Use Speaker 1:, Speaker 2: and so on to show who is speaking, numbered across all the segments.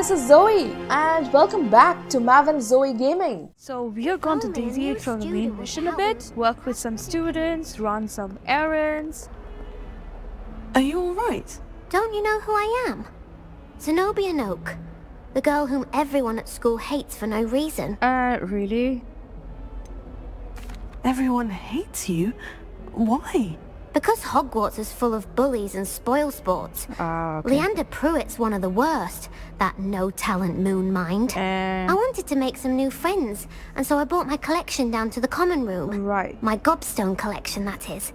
Speaker 1: this is Zoe, and welcome back to Mav and Zoe Gaming.
Speaker 2: So we are going to deviate from the main mission a bit, work with some students, run some errands.
Speaker 3: Are you alright?
Speaker 4: Don't you know who I am? Zenobia Noak, the girl whom everyone at school hates for no reason.
Speaker 2: Really?
Speaker 3: Everyone hates you? Why?
Speaker 4: Because Hogwarts is full of bullies and spoilsports.
Speaker 2: Okay.
Speaker 4: Leander Pruitt's one of the worst, that no-talent moon mind. I wanted to make some new friends, and so I brought my collection down to the common room.
Speaker 2: Right.
Speaker 4: My gobstone collection, that is.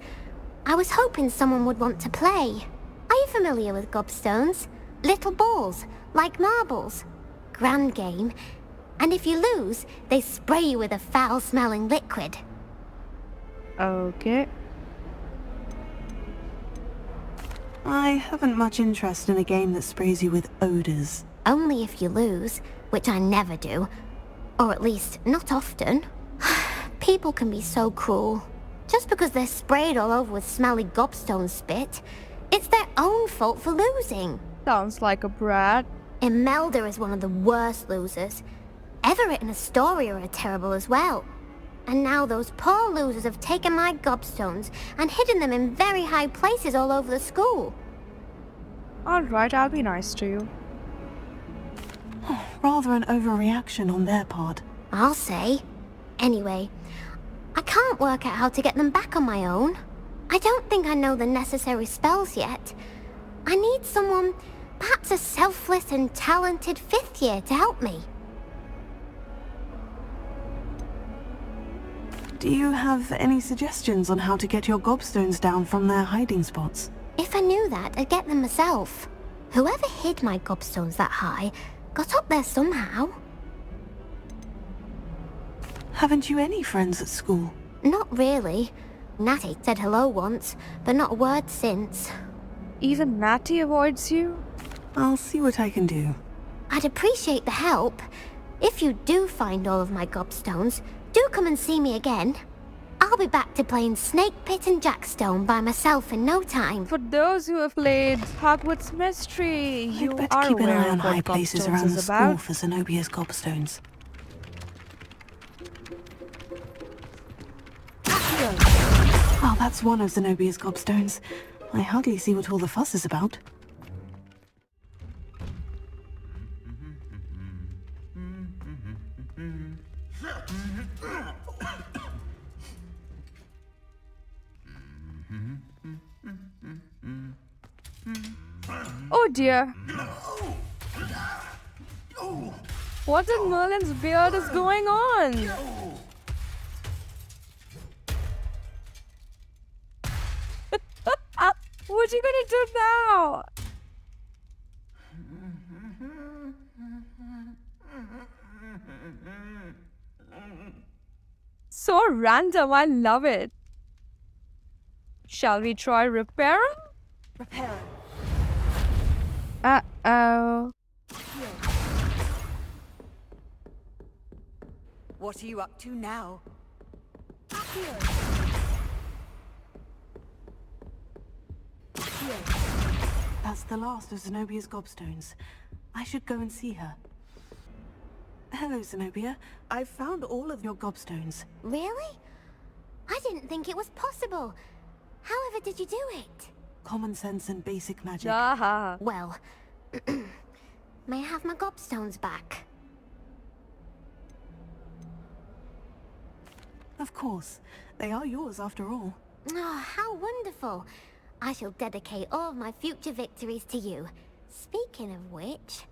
Speaker 4: I was hoping someone would want to play. Are you familiar with gobstones? Little balls, like marbles. Grand game. And if you lose, they spray you with a foul-smelling liquid.
Speaker 2: Okay.
Speaker 3: I haven't much interest in a game that sprays you with odors.
Speaker 4: Only if you lose, which I never do. Or at least, not often. People can be so cruel. Just because they're sprayed all over with smelly gobstone spit, it's their own fault for losing.
Speaker 2: Sounds like a brat.
Speaker 4: Imelda is one of the worst losers. Everett and Astoria are terrible as well. And now those poor losers have taken my gobstones and hidden them in very high places all over the school.
Speaker 2: Alright, I'll be nice to you.
Speaker 3: Rather an overreaction on their part.
Speaker 4: I'll say. Anyway, I can't work out how to get them back on my own. I don't think I know the necessary spells yet. I need someone, perhaps a selfless and talented fifth year to help me.
Speaker 3: Do you have any suggestions on how to get your gobstones down from their hiding spots?
Speaker 4: If I knew that, I'd get them myself. Whoever hid my gobstones that high got up there somehow.
Speaker 3: Haven't you any friends at school?
Speaker 4: Not really. Natty said hello once, but not a word since.
Speaker 2: Even Natty avoids you?
Speaker 3: I'll see what I can do.
Speaker 4: I'd appreciate the help. If you do find all of my gobstones, do come and see me again. I'll be back to playing Snake Pit and Jackstone by myself in no time.
Speaker 2: For those who have played Hogwarts Mystery, you
Speaker 3: I'd better
Speaker 2: are
Speaker 3: keep an
Speaker 2: aware
Speaker 3: eye on
Speaker 2: of what
Speaker 3: high places
Speaker 2: Gobstones
Speaker 3: around the
Speaker 2: is
Speaker 3: school
Speaker 2: about.
Speaker 3: for Zenobia's gobstones. Well, that's one of Zenobia's gobstones. I hardly see what all the fuss is about.
Speaker 2: Oh dear. What in Merlin's beard is going on? What are you gonna do now? So random, I love it. Shall we try repairing?
Speaker 5: Repair.
Speaker 2: Uh-oh.
Speaker 5: What are you up to now?
Speaker 3: That's the last of Zenobia's gobstones. I should go and see her. Hello, Zenobia. I've found all of your gobstones.
Speaker 4: Really? I didn't think it was possible. However did you do it?
Speaker 3: Common sense and basic magic.
Speaker 2: Aha.
Speaker 4: Well, may I have my gobstones back?
Speaker 3: Of course. They are yours after all.
Speaker 4: Oh, how wonderful. I shall dedicate all of my future victories to you. Speaking of which,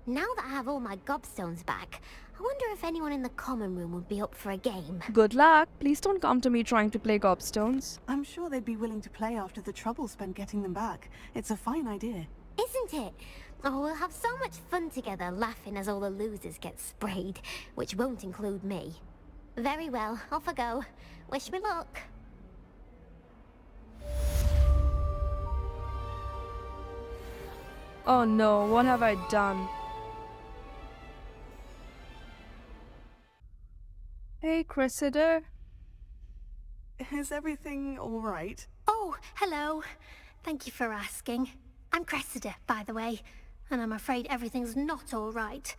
Speaker 4: now that I have all my gobstones back, I wonder if anyone in the common room would be up for a game.
Speaker 2: Good luck. Please don't come to me trying to play gobstones.
Speaker 3: I'm sure they'd be willing to play after the trouble spent getting them back. It's a fine idea.
Speaker 4: Isn't it? Oh, we'll have so much fun together laughing as all the losers get sprayed, which won't include me. Very well, off I go. Wish me luck.
Speaker 2: Oh no, what have I done? Hey, Cressida.
Speaker 3: Is everything all right?
Speaker 4: Oh, hello. Thank you for asking. I'm Cressida, by the way. and I'm afraid everything's not all right.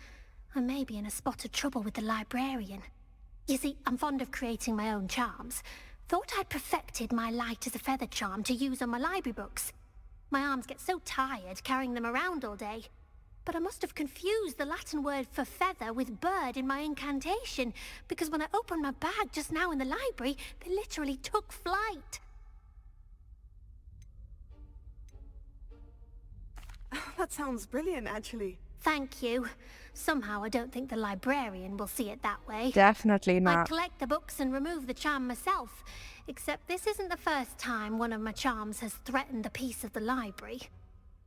Speaker 4: I may be in a spot of trouble with the librarian. You see, I'm fond of creating my own charms. Thought I'd perfected my light as a feather charm to use on my library books. My arms get so tired carrying them around all day. But I must have confused the Latin word for feather with bird in my incantation, because when I opened my bag just now in the library, they literally took flight.
Speaker 3: That sounds brilliant, actually.
Speaker 4: Thank you. Somehow I don't think the librarian will see it that way.
Speaker 2: Definitely
Speaker 4: I
Speaker 2: not.
Speaker 4: collect the books and remove the charm myself, except this isn't the first time one of my charms has threatened the peace of the library.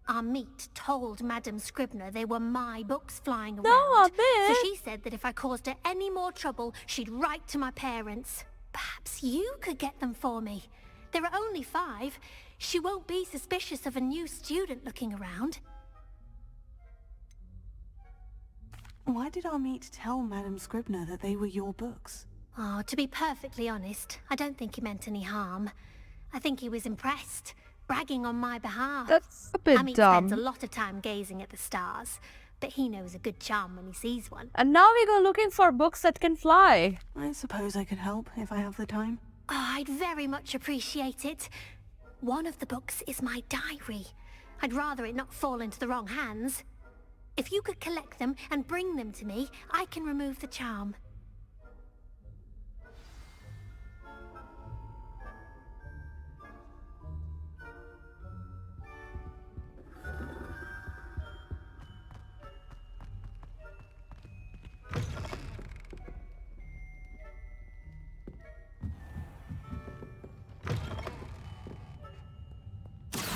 Speaker 4: Our meet told Madame Scribner they were my books flying around.
Speaker 2: No,
Speaker 4: so
Speaker 2: Amit.
Speaker 4: she said that if I caused her any more trouble, she'd write to my parents. Perhaps you could get them for me. There are only 5. She won't be suspicious of a new student looking around.
Speaker 3: Why did our meet tell Madame Scribner that they were your books?
Speaker 4: Oh, to be perfectly honest, I don't think he meant any harm. I think he was impressed, bragging on my behalf.
Speaker 2: That's a bit
Speaker 4: Amit
Speaker 2: dumb.
Speaker 4: spends a lot of time gazing at the stars, but he knows a good charm when he sees one.
Speaker 2: And now we go looking for books that can fly.
Speaker 3: I suppose I could help if I have the time.
Speaker 4: Oh, I'd very much appreciate it. One of the books is my diary. I'd rather it not fall into the wrong hands. If you could collect them and bring them to me, I can remove the charm.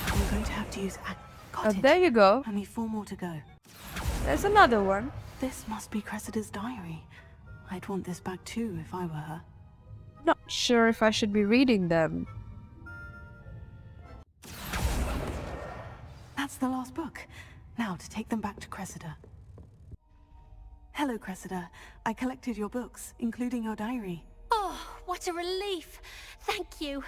Speaker 3: I'm going to have to use... Got it.
Speaker 2: There you go.
Speaker 3: Only 4 more to go.
Speaker 2: There's another one.
Speaker 3: This must be Cressida's diary. I'd want this back too if I were her.
Speaker 2: Not sure if I should be reading them.
Speaker 3: That's the last book. Now to take them back to Cressida. Hello, Cressida. I collected your books, including your diary.
Speaker 4: Oh, what a relief. Thank you.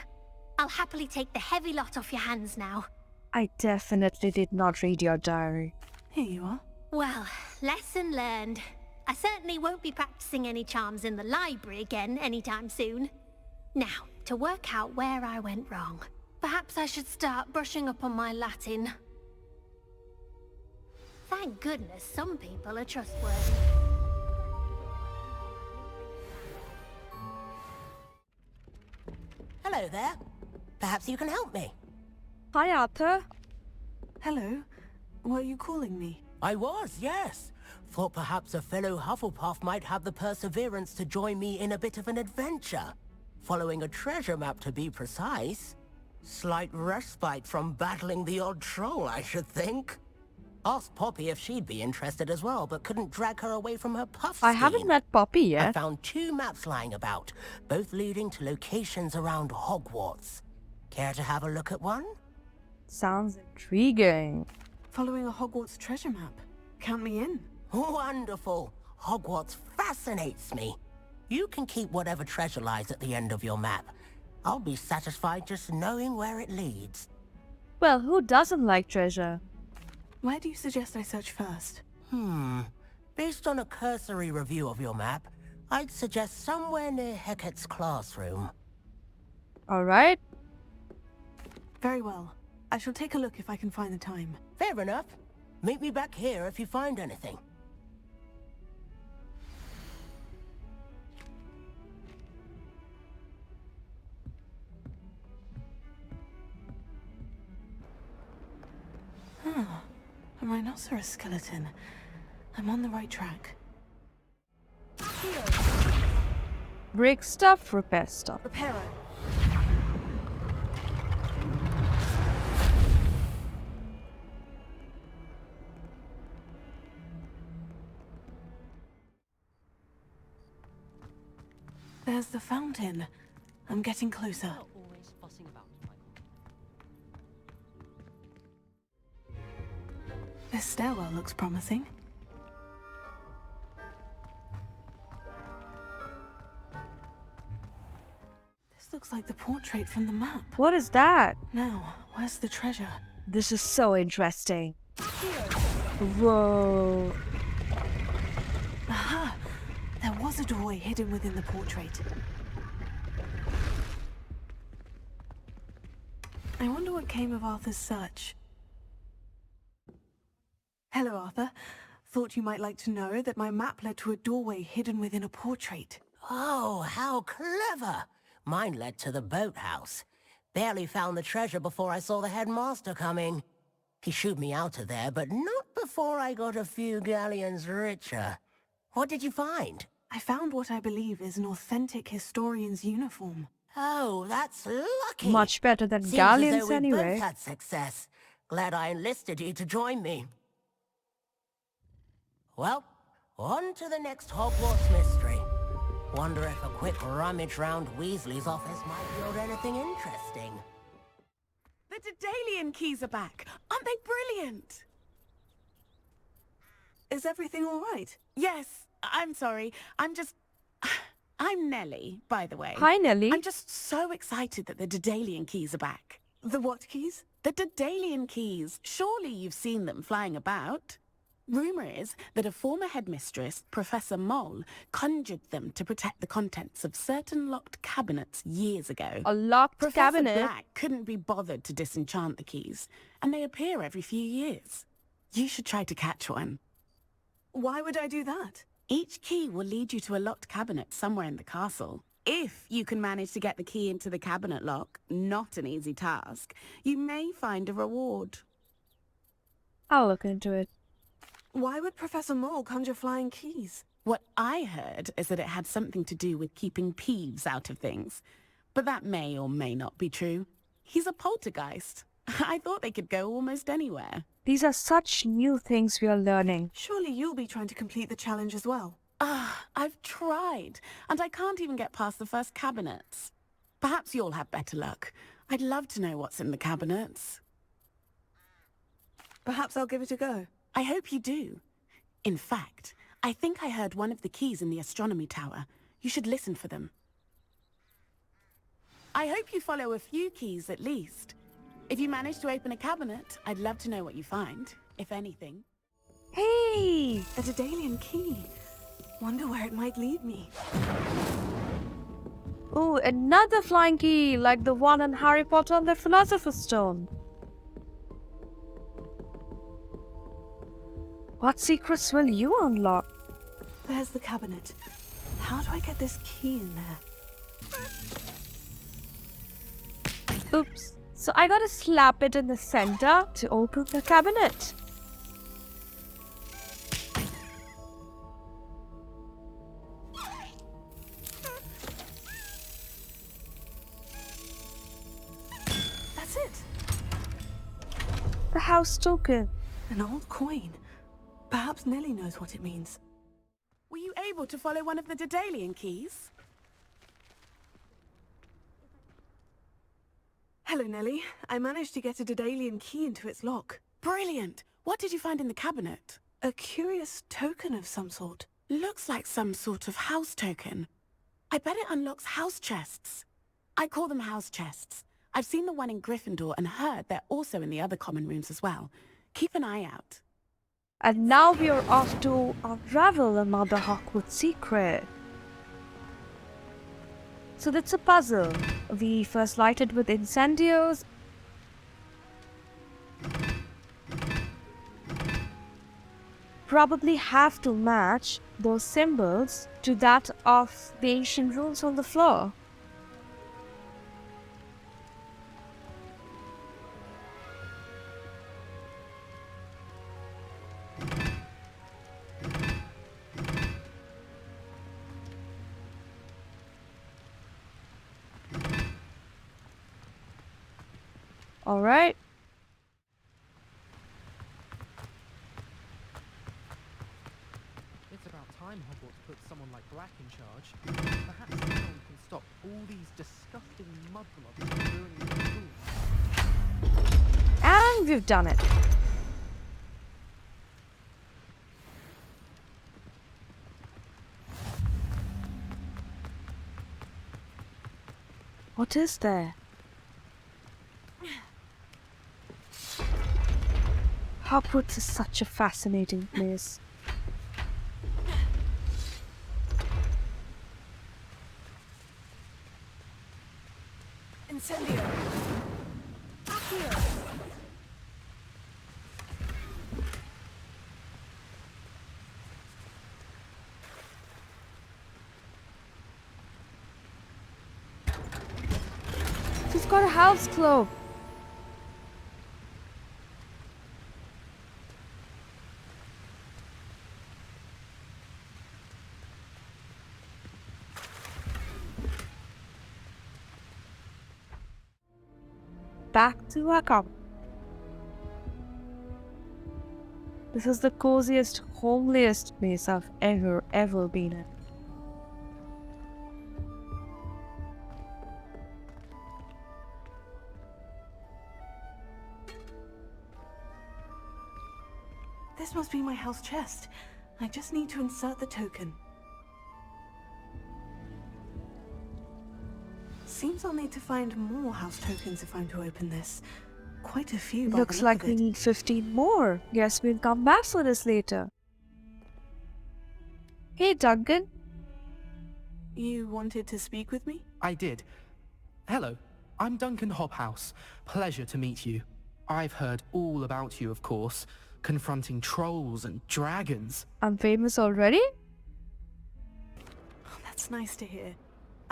Speaker 4: I'll happily take the heavy lot off your hands now.
Speaker 2: I definitely did not read your diary.
Speaker 3: Here you are.
Speaker 4: Well, lesson learned. I certainly won't be practicing any charms in the library again anytime soon. Now, to work out where I went wrong. Perhaps I should start brushing up on my Latin. Thank goodness some people are trustworthy.
Speaker 6: Hello there. Perhaps you can help me.
Speaker 2: Hi, Arthur.
Speaker 3: Hello. Were you calling me?
Speaker 6: I was, yes. Thought perhaps a fellow Hufflepuff might have the perseverance to join me in a bit of an adventure. Following a treasure map, to be precise. Slight respite from battling the odd troll, I should think. Asked Poppy if she'd be interested as well, but couldn't drag her away from her puff
Speaker 2: I haven't
Speaker 6: scheme.
Speaker 2: met Poppy
Speaker 6: I
Speaker 2: yet.
Speaker 6: found 2 maps lying about, both leading to locations around Hogwarts. Care to have a look at one?
Speaker 2: Sounds intriguing.
Speaker 3: Following a Hogwarts treasure map. Count me in.
Speaker 6: Wonderful. Hogwarts fascinates me. You can keep whatever treasure lies at the end of your map. I'll be satisfied just knowing where it leads.
Speaker 2: Well, who doesn't like treasure?
Speaker 3: Where do you suggest I search first?
Speaker 6: Based on a cursory review of your map, I'd suggest somewhere near Hecat's classroom.
Speaker 2: Alright.
Speaker 3: Very well. I shall take a look if I can find the time.
Speaker 6: Fair enough. Meet me back here if you find anything.
Speaker 3: A rhinoceros skeleton. I'm on the right track.
Speaker 2: Break stuff, repair stuff.
Speaker 5: Reparo.
Speaker 3: There's the fountain. I'm getting closer. This stairwell looks promising. This looks like the portrait from the map.
Speaker 2: What is that?
Speaker 3: Now, where's the treasure?
Speaker 2: This is so interesting. Whoa.
Speaker 3: Aha! There was a doorway hidden within the portrait. I wonder what came of Arthur's search. Hello, Arthur. Thought you might like to know that my map led to a doorway hidden within a portrait.
Speaker 6: Oh, how clever! Mine led to the boathouse. Barely found the treasure before I saw the headmaster coming. He shooed me out of there, but not before I got a few galleons richer. What did you find?
Speaker 3: I found what I believe is an authentic historian's uniform.
Speaker 6: Oh, that's lucky.
Speaker 2: Much better than
Speaker 6: Seems
Speaker 2: galleons
Speaker 6: as though we
Speaker 2: anyway.
Speaker 6: both had success. Glad I enlisted you to join me. Well, on to the next Hogwarts mystery. Wonder if a quick rummage round Weasley's office might yield anything interesting.
Speaker 3: The Daedalian keys are back. Aren't they brilliant? Is everything all right?
Speaker 7: Yes, I'm sorry. I'm Nellie, by the way.
Speaker 2: Hi, Nelly.
Speaker 7: I'm just so excited that the Daedalian keys are back.
Speaker 3: The what keys?
Speaker 7: The Daedalian keys. Surely you've seen them flying about. Rumour is that a former headmistress, Professor Mole, conjured them to protect the contents of certain locked cabinets years ago.
Speaker 2: A locked
Speaker 7: Professor
Speaker 2: cabinet?
Speaker 7: Black couldn't be bothered to disenchant the keys, and they appear every few years. You should try to catch one.
Speaker 3: Why would I do that?
Speaker 7: Each key will lead you to a locked cabinet somewhere in the castle. If you can manage to get the key into the cabinet lock, not an easy task, you may find a reward.
Speaker 2: I'll look into it.
Speaker 3: Why would Professor Mole conjure flying keys?
Speaker 7: What I heard is that it had something to do with keeping Peeves out of things. But that may or may not be true. He's a poltergeist. I thought they could go almost anywhere.
Speaker 2: These are such new things we are learning.
Speaker 3: Surely you'll be trying to complete the challenge as well.
Speaker 7: I've tried, and I can't even get past the first cabinets. Perhaps you'll have better luck. I'd love to know what's in the cabinets.
Speaker 3: Perhaps I'll give it a go.
Speaker 7: I hope you do. In fact, I think I heard one of the keys in the astronomy tower. You should listen for them. I hope you follow a few keys at least. If you manage to open a cabinet, I'd love to know what you find, if anything.
Speaker 2: Hey!
Speaker 3: A Daedalian key. Wonder where it might lead me.
Speaker 2: Oh, another flying key, like the one in Harry Potter and the Philosopher's Stone. What secrets will you unlock?
Speaker 3: There's the cabinet. How do I get this key in there?
Speaker 2: Oops. So I gotta slap it in the center to open the cabinet.
Speaker 3: That's it.
Speaker 2: The house token.
Speaker 3: An old coin. Perhaps Nellie knows what it means.
Speaker 7: Were you able to follow one of the Daedalian keys?
Speaker 3: Hello, Nellie. I managed to get a Daedalian key into its lock.
Speaker 7: Brilliant! What did you find in the cabinet?
Speaker 3: A curious token of some sort.
Speaker 7: Looks like some sort of house token. I bet it unlocks house chests. I call them house chests. I've seen the one in Gryffindor and heard they're also in the other common rooms as well. Keep an eye out.
Speaker 2: And now we are off to unravel another Hogwarts secret. So that's a puzzle. We first light it with incendios. Probably have to match those symbols to that of the ancient runes on the floor. All right.
Speaker 8: It's about time Hogwarts put someone like Black in charge. Perhaps someone can stop all these disgusting mudblobs from ruining the school.
Speaker 2: And we've done it. What is there? Hogwarts is such a fascinating place.
Speaker 5: Incendio! Accio!
Speaker 2: She's got a house club. Back to our camp. This is the coziest, homeliest place I've ever been in.
Speaker 3: This must be my house chest. I just need to insert the token. Seems I'll need to find more house tokens if I'm to open this. Quite a few by the
Speaker 2: Looks
Speaker 3: look
Speaker 2: like
Speaker 3: of
Speaker 2: we
Speaker 3: it.
Speaker 2: need 15 more. Guess we'll come back for this later. Hey, Duncan.
Speaker 3: You wanted to speak with me?
Speaker 8: I did. Hello, I'm Duncan Hobhouse. Pleasure to meet you. I've heard all about you, of course, confronting trolls and dragons.
Speaker 2: I'm famous already?
Speaker 3: Oh, that's nice to hear.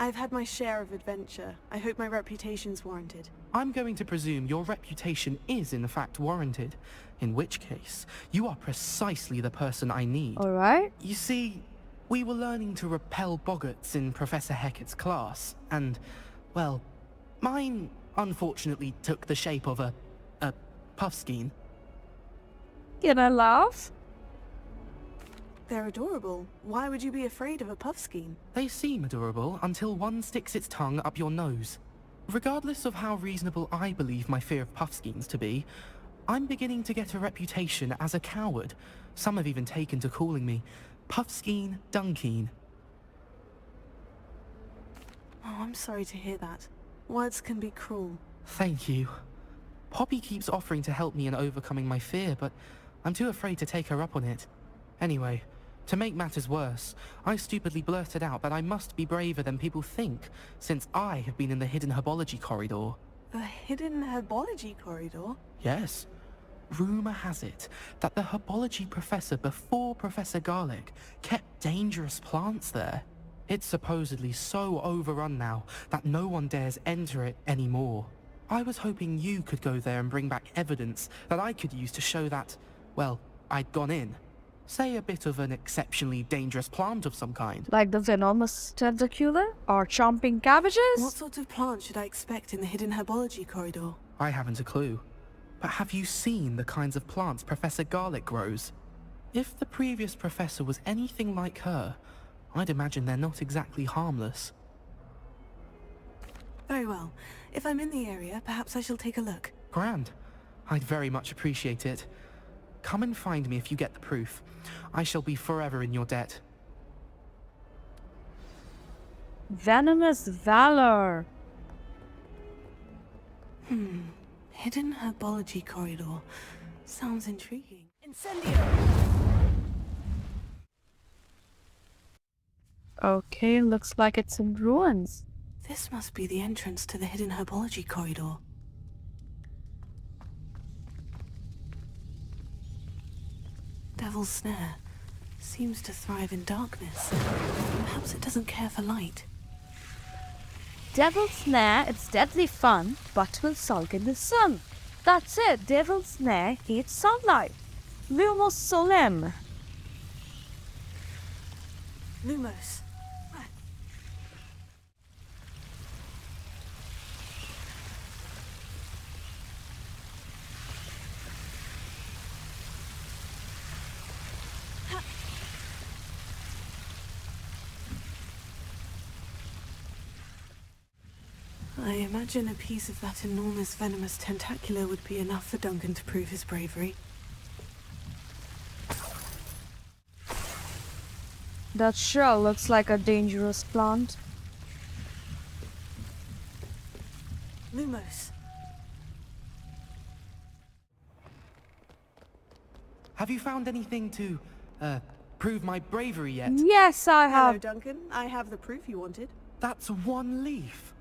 Speaker 3: I've had my share of adventure. I hope my reputation's warranted.
Speaker 8: I'm going to presume your reputation is in fact warranted, in which case, you are precisely the person I need.
Speaker 2: Alright.
Speaker 8: You see, we were learning to repel boggarts in Professor Hecat's class, and, well, mine unfortunately took the shape of a puffskein.
Speaker 2: Can I laugh?
Speaker 3: They're adorable. Why would you be afraid of a puffskein?
Speaker 8: They seem adorable until one sticks its tongue up your nose. Regardless of how reasonable I believe my fear of puffskeins to be, I'm beginning to get a reputation as a coward. Some have even taken to calling me Puffskein Dunkeen.
Speaker 3: Oh, I'm sorry to hear that. Words can be cruel.
Speaker 8: Thank you. Poppy keeps offering to help me in overcoming my fear, but I'm too afraid to take her up on it. Anyway, to make matters worse, I stupidly blurted out that I must be braver than people think, since I have been in the hidden herbology corridor.
Speaker 3: The hidden herbology corridor?
Speaker 8: Yes. Rumour has it that the herbology professor before Professor Garlic kept dangerous plants there. It's supposedly so overrun now that no one dares enter it anymore. I was hoping you could go there and bring back evidence that I could use to show that, well, I'd gone in. Say a bit of an exceptionally dangerous plant of some kind.
Speaker 2: Like the venomous tentacular? Or chomping cabbages?
Speaker 3: What sort of plant should I expect in the hidden herbology corridor?
Speaker 8: I haven't a clue. But have you seen the kinds of plants Professor Garlic grows? If the previous professor was anything like her, I'd imagine they're not exactly harmless.
Speaker 3: Very well. If I'm in the area, perhaps I shall take a look.
Speaker 8: Grand. I'd very much appreciate it. Come and find me if you get the proof. I shall be forever in your debt.
Speaker 2: Venomous valor.
Speaker 3: Hidden herbology corridor. Sounds intriguing.
Speaker 5: Incendio!
Speaker 2: Okay, looks like it's in ruins.
Speaker 3: This must be the entrance to the hidden herbology corridor. Devil's Snare. Seems to thrive in darkness. Perhaps it doesn't care for light.
Speaker 2: Devil's Snare, it's deadly fun, but will sulk in the sun. That's it, Devil's Snare hates sunlight. Lumos Solem.
Speaker 3: Lumos. I imagine a piece of that enormous venomous tentacular would be enough for Duncan to prove his bravery.
Speaker 2: That sure looks like a dangerous plant.
Speaker 3: Lumos.
Speaker 8: Have you found anything to, prove my bravery yet?
Speaker 2: Yes, I
Speaker 3: Hello,
Speaker 2: have.
Speaker 3: Duncan. I have the proof you wanted.
Speaker 8: That's one leaf.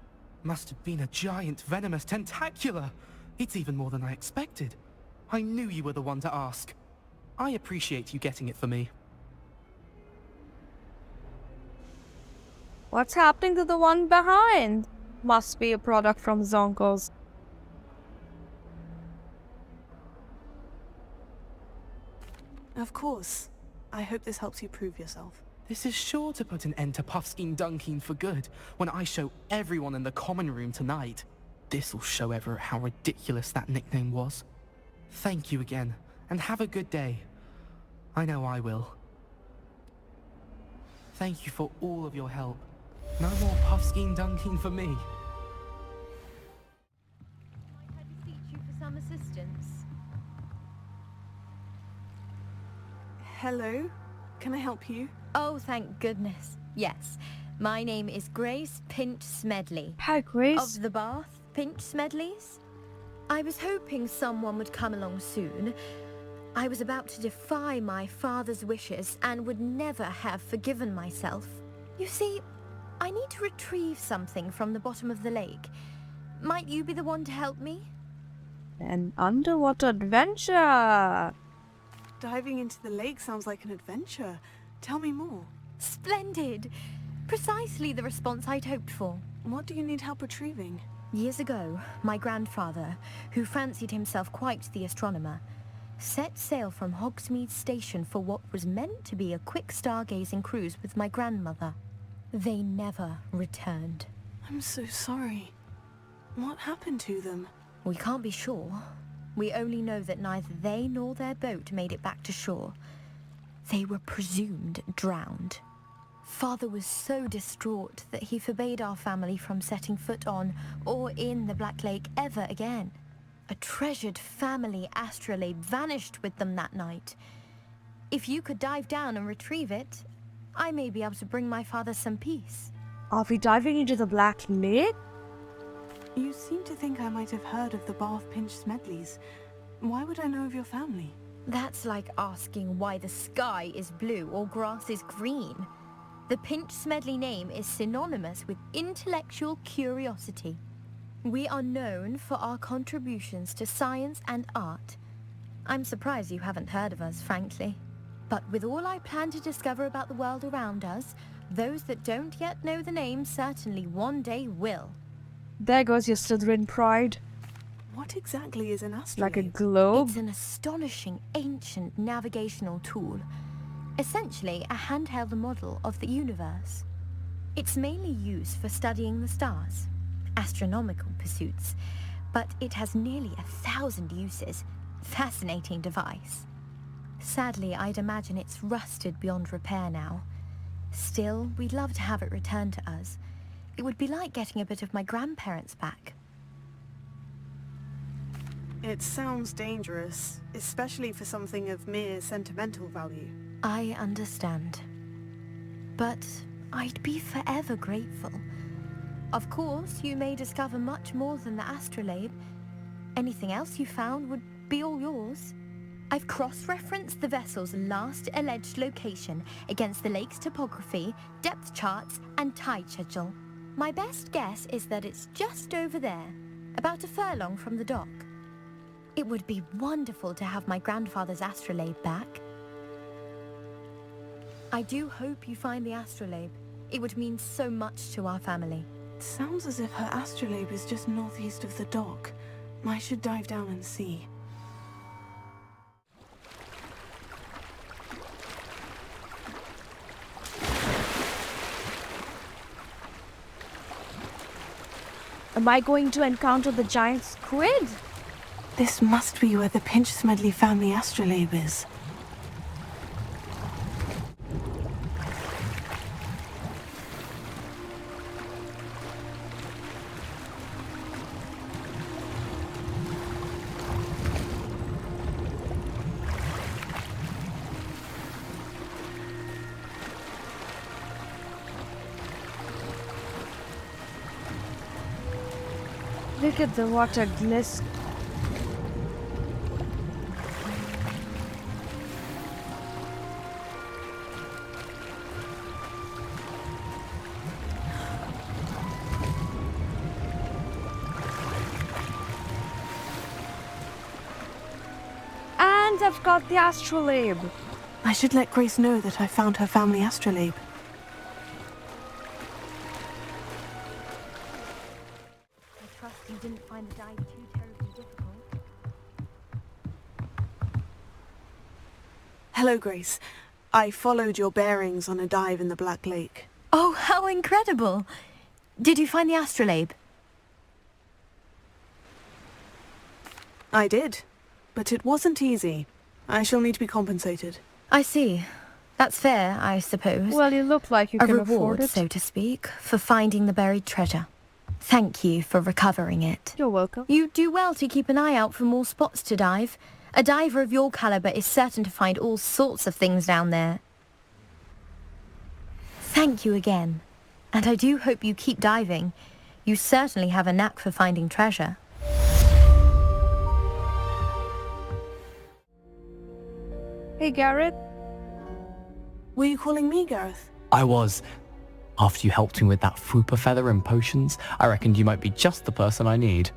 Speaker 8: Must have been a giant venomous tentacula. It's even more than I expected. I knew you were the one to ask. I appreciate you getting it for me.
Speaker 2: What's happening to the one behind? Must be a product from Zonkos.
Speaker 3: Of course. I hope this helps you prove yourself.
Speaker 8: This is sure to put an end to Puffskein Dunkin for good when I show everyone in the common room tonight. This'll show Everett how ridiculous that nickname was. Thank you again, and have a good day. I know I will. Thank you for all of your help. No more Puffskein Dunkin for me.
Speaker 9: I beseech you for some assistance.
Speaker 3: Hello? Can I help you?
Speaker 9: Oh, thank goodness. Yes. My name is Grace Pinch Smedley.
Speaker 2: Hi, Grace.
Speaker 9: Of the Bath Pinch Smedleys. I was hoping someone would come along soon. I was about to defy my father's wishes and would never have forgiven myself. You see, I need to retrieve something from the bottom of the lake. Might you be the one to help me?
Speaker 2: An underwater adventure.
Speaker 3: Diving into the lake sounds like an adventure. Tell me more.
Speaker 9: Splendid! Precisely the response I'd hoped for.
Speaker 3: What do you need help retrieving?
Speaker 9: Years ago, my grandfather, who fancied himself quite the astronomer, set sail from Hogsmeade Station for what was meant to be a quick stargazing cruise with my grandmother. They never returned.
Speaker 3: I'm so sorry. What happened to them?
Speaker 9: We can't be sure. We only know that neither they nor their boat made it back to shore. They were presumed drowned. Father was so distraught that he forbade our family from setting foot on or in the Black Lake ever again. A treasured family astrolabe vanished with them that night. If you could dive down and retrieve it, I may be able to bring my father some peace.
Speaker 2: Are we diving into the Black Lake?
Speaker 3: You seem to think I might have heard of the Bath Pinch Smedleys. Why would I know of your family?
Speaker 9: That's like asking why the sky is blue or grass is green. The Pinch Smedley name is synonymous with intellectual curiosity. We are known for our contributions to science and art. I'm surprised you haven't heard of us, frankly. But with all I plan to discover about the world around us, those that don't yet know the name certainly one day will.
Speaker 2: There goes your Slytherin pride.
Speaker 3: What exactly is an astrolabe?
Speaker 2: Like a globe.
Speaker 9: It's an astonishing ancient navigational tool. Essentially a handheld model of the universe. It's mainly used for studying the stars, astronomical pursuits, but it has nearly 1,000 uses. Fascinating device. Sadly, I'd imagine it's rusted beyond repair now. Still, we'd love to have it returned to us. It would be like getting a bit of my grandparents back.
Speaker 3: It sounds dangerous, especially for something of mere sentimental value.
Speaker 9: I understand. But I'd be forever grateful. Of course, you may discover much more than the astrolabe. Anything else you found would be all yours. I've cross-referenced the vessel's last alleged location against the lake's topography, depth charts, and tide schedule. My best guess is that it's just over there, about a furlong from the dock. It would be wonderful to have my grandfather's astrolabe back. I do hope you find the astrolabe. It would mean so much to our family.
Speaker 3: It sounds as if her astrolabe is just northeast of the dock. I should dive down and see.
Speaker 2: Am I going to encounter the giant squid?
Speaker 3: This must be where the Pinch Smedley family astrolabe is.
Speaker 2: Look at the water glisten. means I've got the astrolabe.
Speaker 3: I should let Grace know that I found her family astrolabe.
Speaker 9: I trust you didn't find the dive too terribly difficult.
Speaker 3: Hello, Grace. I followed your bearings on a dive in the Black Lake.
Speaker 9: Oh, how incredible! Did you find the astrolabe?
Speaker 3: I did, but it wasn't easy. I shall need to be compensated.
Speaker 9: I see. That's fair, I suppose.
Speaker 2: Well, you look like you
Speaker 9: A
Speaker 2: can
Speaker 9: reward,
Speaker 2: afford it.
Speaker 9: so to speak, for finding the buried treasure. Thank you for recovering it.
Speaker 2: You're welcome.
Speaker 9: You do well to keep an eye out for more spots to dive. A diver of your caliber is certain to find all sorts of things down there. Thank you again. And I do hope you keep diving. You certainly have a knack for finding treasure.
Speaker 2: Hey, Garrett.
Speaker 3: Were you calling me, Gareth?
Speaker 10: I was. After you helped me with that Fupa feather and potions, I reckoned you might be just the person I need.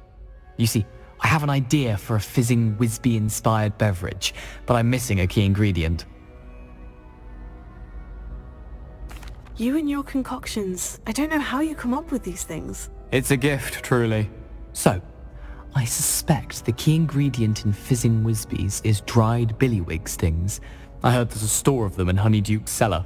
Speaker 10: You see, I have an idea for a fizzing Whizbee-inspired beverage, but I'm missing a key ingredient.
Speaker 3: You and your concoctions. I don't know how you come up with these things.
Speaker 10: It's a gift, truly. So, I suspect the key ingredient in fizzing Whizbees is dried billywig stings. I heard there's a store of them in Honeyduke's cellar.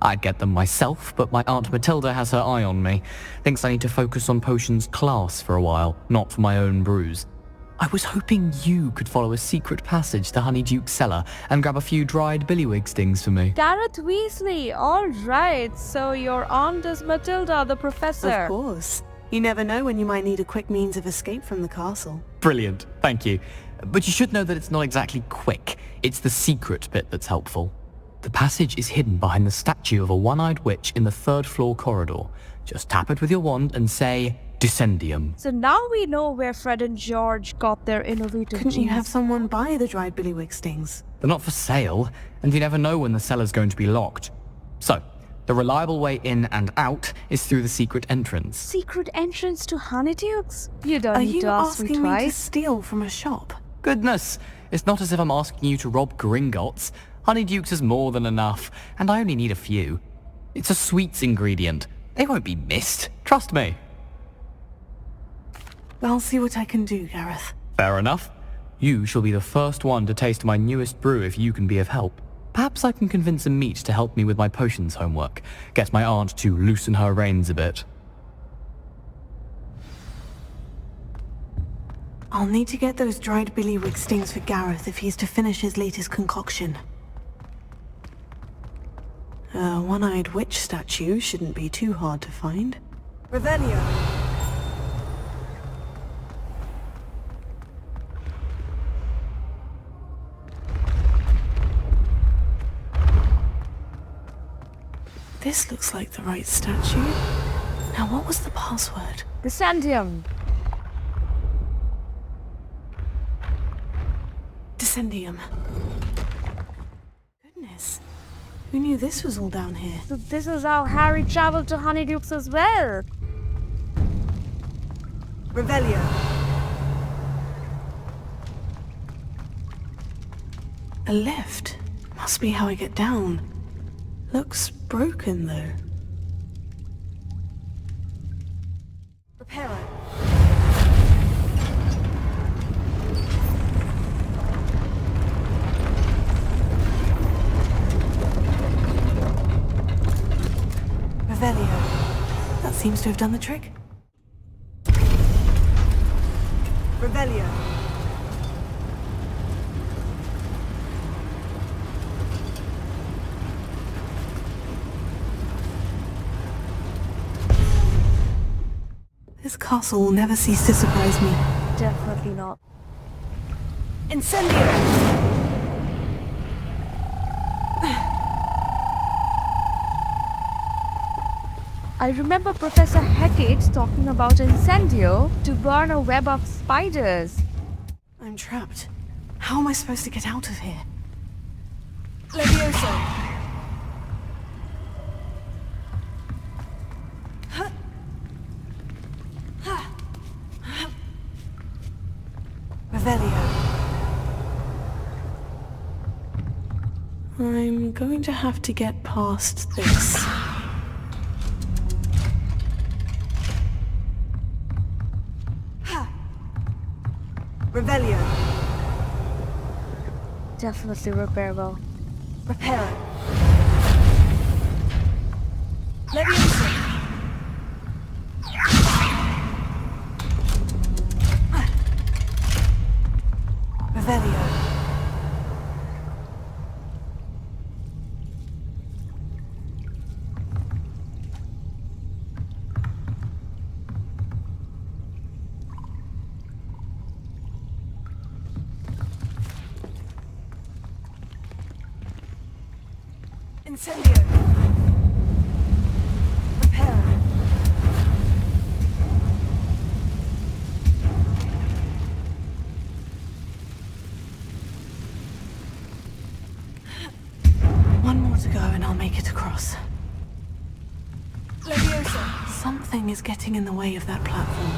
Speaker 10: I'd get them myself, but my Aunt Matilda has her eye on me. Thinks I need to focus on potions class for a while, not for my own brews. I was hoping you could follow a secret passage to Honeyduke's cellar and grab a few dried billywig stings for me.
Speaker 2: Garrett Weasley. All right. So your aunt is Matilda, the professor.
Speaker 3: Of course. You never know when you might need a quick means of escape from the castle.
Speaker 10: Brilliant, thank you. But you should know that it's not exactly quick. It's the secret bit that's helpful. The passage is hidden behind the statue of a one-eyed witch in the third floor corridor. Just tap it with your wand and say, Descendium.
Speaker 2: So now we know where Fred and George got their innovative
Speaker 3: Couldn't you
Speaker 2: genes.
Speaker 3: have someone buy the dried billywig stings?
Speaker 10: They're not for sale, and you never know when the cellar's going to be locked. So, the reliable way in and out is through the secret entrance.
Speaker 2: Secret entrance to Honeyduke's? You don't
Speaker 3: Are
Speaker 2: need
Speaker 3: you
Speaker 2: to ask me
Speaker 3: asking me to
Speaker 2: twice.
Speaker 3: steal from a shop?
Speaker 10: Goodness, it's not as if I'm asking you to rob Gringotts. Honeyduke's is more than enough, and I only need a few. It's a sweets ingredient. They won't be missed, trust me.
Speaker 3: I'll see what I can do, Gareth.
Speaker 10: Fair enough. You shall be the first one to taste my newest brew if you can be of help. Perhaps I can convince a meat to help me with my potions homework. Get my aunt to loosen her reins a bit.
Speaker 3: I'll need to get those dried billywig stings for Gareth if he's to finish his latest concoction. A one-eyed witch statue shouldn't be too hard to find. Revelio! This looks like the right statue. Now, what was the password?
Speaker 2: Descendium.
Speaker 3: Descendium. Goodness. Who knew this was all down here?
Speaker 2: So this is how Harry traveled to Honeyduke's as well.
Speaker 3: Revelio. A lift. Must be how I get down. Looks broken, though. Reparo. Revelio. That seems to have done the trick. Revelio. This castle will never cease to surprise me.
Speaker 2: Definitely not.
Speaker 3: Incendio!
Speaker 2: I remember Professor Hecate talking about incendio to burn a web of spiders.
Speaker 3: I'm trapped. How am I supposed to get out of here? Levioso! Revelio. I'm going to have to get past this. Revelio.
Speaker 2: Definitely repairable.
Speaker 3: Repair. Leviosa. Revelio. Incendio. Repair. One more to go and I'll make it across. Leviosa. Something is getting in the way of that platform.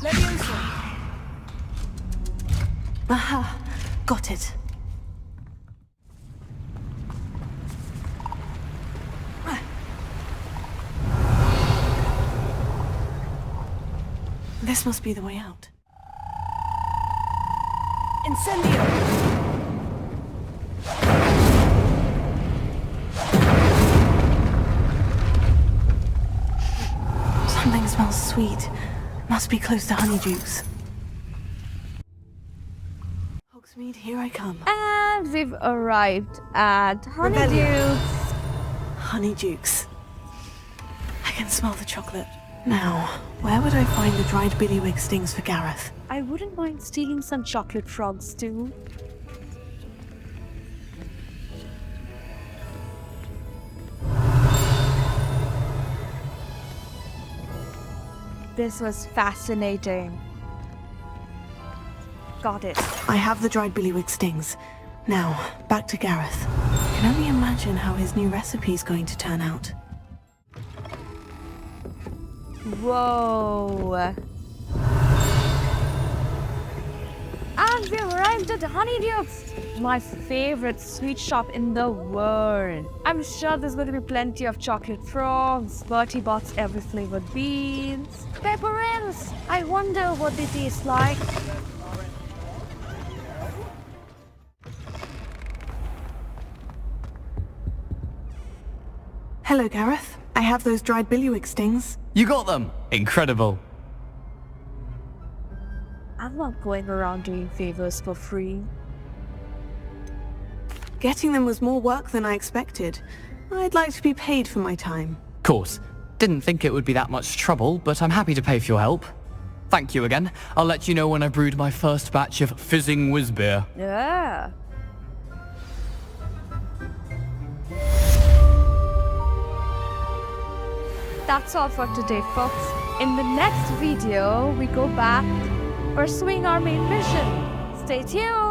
Speaker 3: Leviosa. Aha, got it. This must be the way out. Incendio! Something smells sweet. Must be close to Honeydukes. Hogsmeade, here I come.
Speaker 2: And we've arrived at Honeydukes.
Speaker 3: Honeydukes. I can smell the chocolate. Now, where would I find the dried billywig stings for Gareth?
Speaker 2: I wouldn't mind stealing some chocolate frogs too. This was fascinating. Got it.
Speaker 3: I have the dried billywig stings. Now, back to Gareth. I can only imagine how his new recipe's going to turn out.
Speaker 2: Whoa. And we've arrived at Honeydukes, my favorite sweet shop in the world. I'm sure there's going to be plenty of chocolate frogs, Bertie Bott's every flavored beans, pepperins. I wonder what they taste like.
Speaker 3: Hello, Gareth. I have those dried billywig stings.
Speaker 10: You got them! Incredible.
Speaker 2: I'm not going around doing favors for free.
Speaker 3: Getting them was more work than I expected. I'd like to be paid for my time.
Speaker 10: Course. Didn't think it would be that much trouble, but I'm happy to pay for your help. Thank you again. I'll let you know when I brewed my first batch of fizzing whiz beer.
Speaker 2: Yeah. That's all for today, folks. In the next video, we go back pursuing our main mission. Stay tuned!